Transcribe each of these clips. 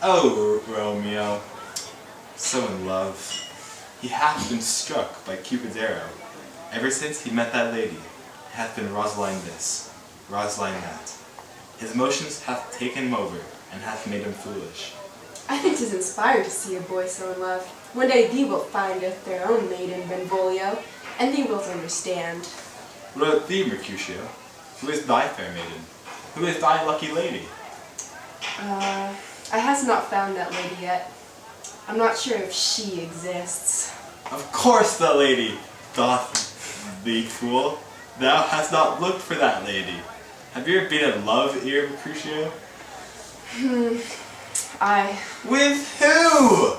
Oh, Romeo, so in love. He hath been struck by Cupid's arrow. Ever since he met that lady, he hath been Rosaline this, Rosaline that. His emotions hath taken him over, and hath made him foolish. I think 'tis inspired to see a boy so in love. One day thee wilt find their own maiden, Benvolio, and thee wilt understand. What about thee, Mercutio? Who is thy fair maiden? Who is thy lucky lady? I has not found that lady yet. I'm not sure if she exists. Of course the lady doth, thee fool. Thou hast not looked for that lady. Have you ever been in love, ere Mercutio? With who?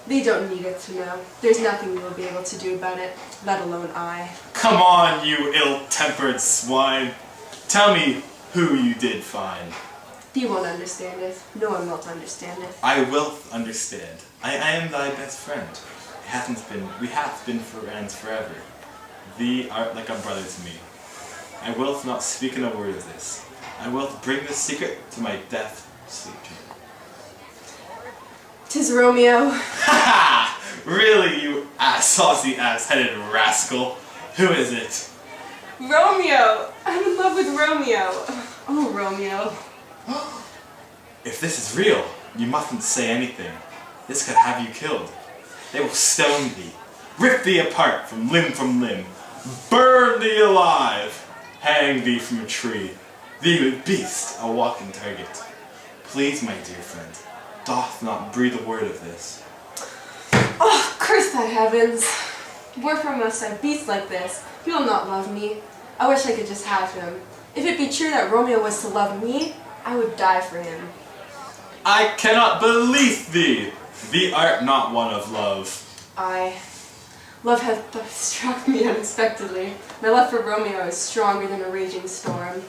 Thee don't need it to know. There's nothing you will be able to do about it, let alone I. Come on, you ill-tempered swine. Tell me who you did find. Thee won't understand it. No one will understand it. I will understand. I am thy best friend. We have been friends forever. Thee art like a brother to me. I will not speak in a word of this. I will bring this secret to my death sleep chamber. 'Tis Romeo. Ha ha! Really, you saucy ass-headed rascal? Who is it? Romeo! I'm in love with Romeo. Oh, Romeo. If this is real, you mustn't say anything. This could have you killed. They will stone thee, rip thee apart from limb, burn thee alive, hang thee from a tree, thee a beast, a walking target. Please, my dear friend, doth not breathe a word of this. Oh, curse thy heavens! Wherefore must I beast like this? He will not love me. I wish I could just have him. If it be true that Romeo was to love me, I would die for him. I cannot believe thee! Thee art not one of love. Love hath struck me unexpectedly. My love for Romeo is stronger than a raging storm.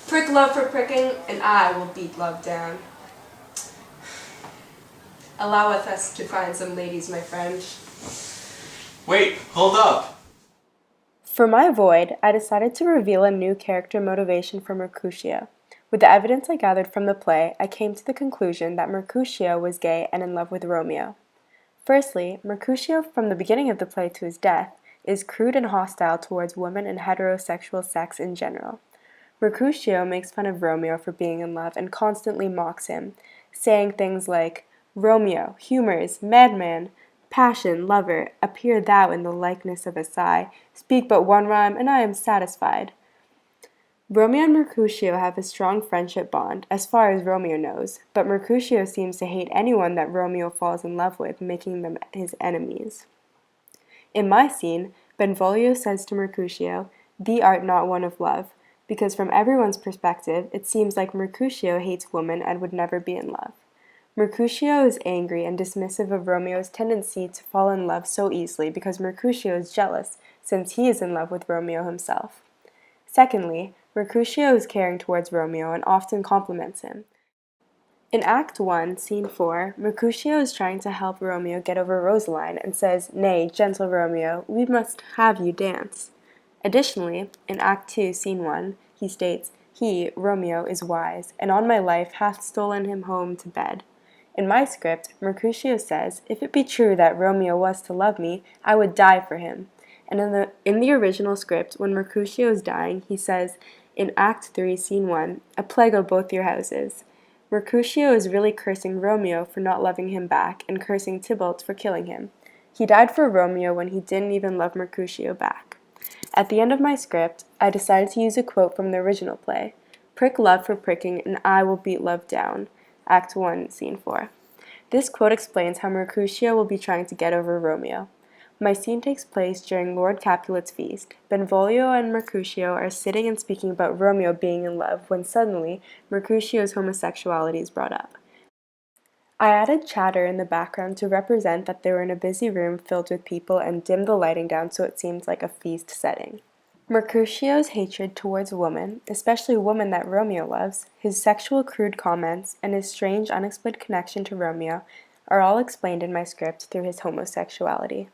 Prick love for pricking, and I will beat love down. Alloweth us to find some ladies, my friend. Wait, hold up! For my void, I decided to reveal a new character motivation for Mercutio. With the evidence I gathered from the play, I came to the conclusion that Mercutio was gay and in love with Romeo. Firstly, Mercutio, from the beginning of the play to his death, is crude and hostile towards women and heterosexual sex in general. Mercutio makes fun of Romeo for being in love and constantly mocks him, saying things like, "Romeo, humours, madman, passion, lover, appear thou in the likeness of a sigh, speak but one rhyme, and I am satisfied." Romeo and Mercutio have a strong friendship bond, as far as Romeo knows, but Mercutio seems to hate anyone that Romeo falls in love with, making them his enemies. In my scene, Benvolio says to Mercutio, "Thee art not one of love," because from everyone's perspective, it seems like Mercutio hates women and would never be in love. Mercutio is angry and dismissive of Romeo's tendency to fall in love so easily because Mercutio is jealous, since he is in love with Romeo himself. Secondly, Mercutio is caring towards Romeo and often compliments him. In Act 1, Scene 4, Mercutio is trying to help Romeo get over Rosaline and says, "Nay, gentle Romeo, we must have you dance." Additionally, in Act 2, Scene 1, he states, "He, Romeo, is wise, and on my life hath stolen him home to bed." In my script, Mercutio says, "If it be true that Romeo was to love me, I would die for him." And in the original script, when Mercutio is dying, he says, in Act 3, Scene 1, "A plague of both your houses." Mercutio is really cursing Romeo for not loving him back and cursing Tybalt for killing him. He died for Romeo when he didn't even love Mercutio back. At the end of my script, I decided to use a quote from the original play, "Prick love for pricking, and I will beat love down." Act 1, Scene 4. This quote explains how Mercutio will be trying to get over Romeo. My scene takes place during Lord Capulet's feast. Benvolio and Mercutio are sitting and speaking about Romeo being in love when suddenly Mercutio's homosexuality is brought up. I added chatter in the background to represent that they were in a busy room filled with people and dimmed the lighting down so it seemed like a feast setting. Mercutio's hatred towards women, especially women that Romeo loves, his sexual crude comments, and his strange unexplained connection to Romeo are all explained in my script through his homosexuality.